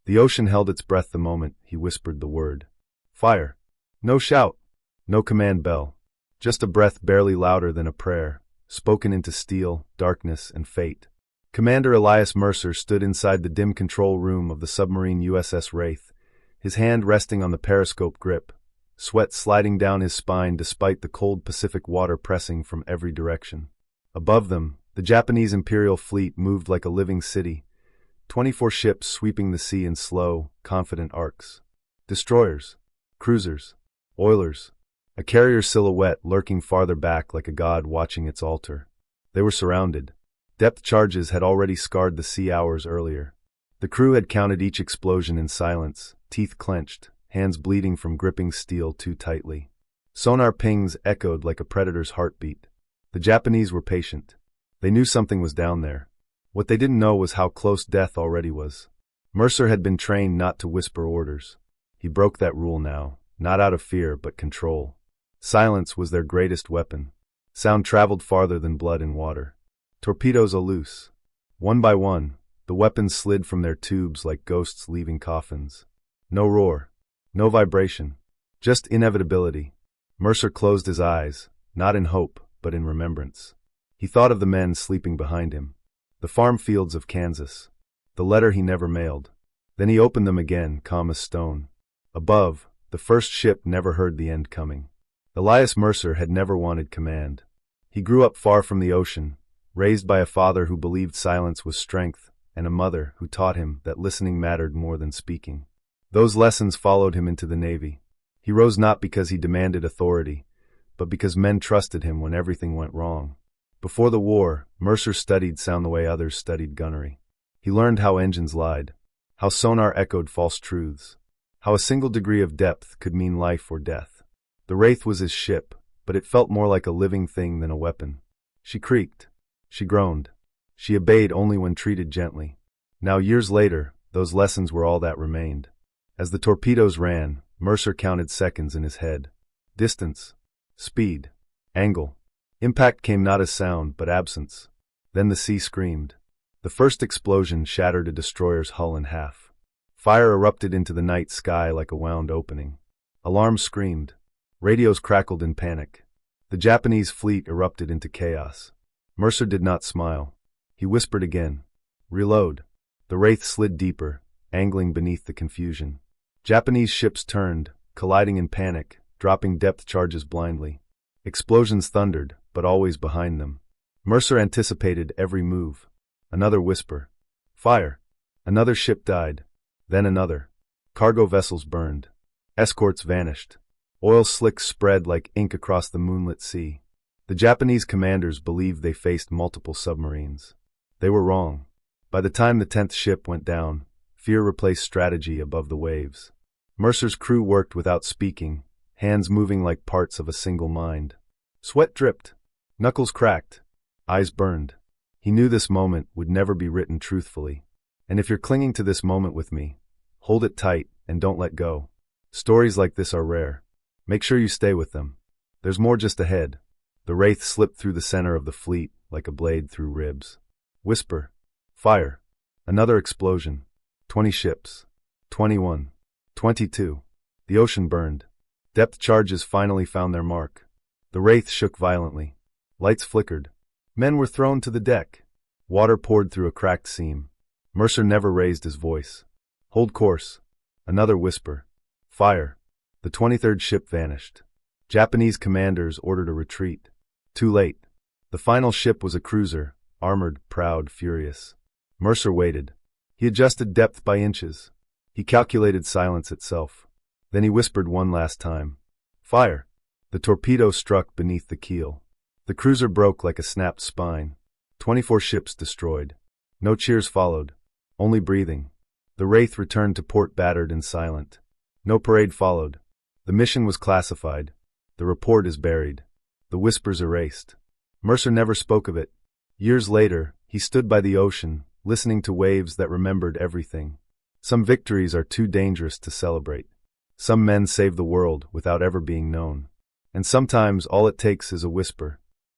The ocean held its breath the moment he whispered the word. Fire. No shout. No command bell. Just a breath barely louder than a prayer, spoken into steel, darkness, and fate. Commander Elias Mercer stood inside the dim control room of the submarine USS Wraith, his hand resting on the periscope grip, sweat sliding down his spine despite the cold Pacific water pressing from every direction. Above them, the Japanese Imperial fleet moved like a living city, 24 ships sweeping the sea in slow, confident arcs. Destroyers, cruisers, oilers, a carrier silhouette lurking farther back like a god watching its altar. They were surrounded. Depth charges had already scarred the sea hours earlier. The crew had counted each explosion in silence, teeth clenched, hands bleeding from gripping steel too tightly. Sonar pings echoed like a predator's heartbeat. The Japanese were patient. They knew something was down there. What they didn't know was how close death already was. Mercer had been trained not to whisper orders. He broke that rule now, not out of fear but control. Silence was their greatest weapon. Sound traveled farther than blood in water. Torpedoes aloose. One by one, the weapons slid from their tubes like ghosts leaving coffins. No roar. No vibration. Just inevitability. Mercer closed his eyes, not in hope, but in remembrance. He thought of the men sleeping behind him. The farm fields of Kansas. The letter he never mailed. Then he opened them again, calm as stone. Above, the first ship never heard the end coming. Elias Mercer had never wanted command. He grew up far from the ocean, raised by a father who believed silence was strength, and a mother who taught him that listening mattered more than speaking. Those lessons followed him into the Navy. He rose not because he demanded authority, but because men trusted him when everything went wrong. Before the war, Mercer studied sound the way others studied gunnery. He learned how engines lied, how sonar echoed false truths, how a single degree of depth could mean life or death. The Wraith was his ship, but it felt more like a living thing than a weapon. She creaked. She groaned. She obeyed only when treated gently. Now, years later, those lessons were all that remained. As the torpedoes ran, Mercer counted seconds in his head. Distance. Speed. Angle. Impact came not as sound, but absence. Then the sea screamed. The first explosion shattered a destroyer's hull in half. Fire erupted into the night sky like a wound opening. Alarms screamed. Radios crackled in panic. The Japanese fleet erupted into chaos. Mercer did not smile. He whispered again. Reload. The Wraith slid deeper, angling beneath the confusion. Japanese ships turned, colliding in panic, dropping depth charges blindly. Explosions thundered, but always behind them. Mercer anticipated every move. Another whisper. Fire. Another ship died. Then another. Cargo vessels burned. Escorts vanished. Oil slicks spread like ink across the moonlit sea. The Japanese commanders believed they faced multiple submarines. They were wrong. By the time the 10th ship went down, fear replaced strategy above the waves. Mercer's crew worked without speaking, hands moving like parts of a single mind. Sweat dripped. Knuckles cracked. Eyes burned. He knew this moment would never be written truthfully. And if you're clinging to this moment with me, hold it tight and don't let go. Stories like this are rare. Make sure you stay with them. There's more just ahead. The Wraith slipped through the center of the fleet like a blade through ribs. Whisper. Fire. Another explosion. 20 ships. 21. 22. The ocean burned. Depth charges finally found their mark. The Wraith shook violently. Lights flickered. Men were thrown to the deck. Water poured through a cracked seam. Mercer never raised his voice. Hold course. Another whisper. Fire. The 23rd ship vanished. Japanese commanders ordered a retreat. Too late. The final ship was a cruiser, armored, proud, furious. Mercer waited. He adjusted depth by inches. He calculated silence itself. Then he whispered one last time. Fire. The torpedo struck beneath the keel. The cruiser broke like a snapped spine. 24 ships destroyed. No cheers followed. Only breathing. The Wraith returned to port battered and silent. No parade followed. The mission was classified. The report is buried. The whispers erased. Mercer never spoke of it. Years later, he stood by the ocean, listening to waves that remembered everything. Some victories are too dangerous to celebrate. Some men save the world without ever being known. And sometimes all it takes is a whisper,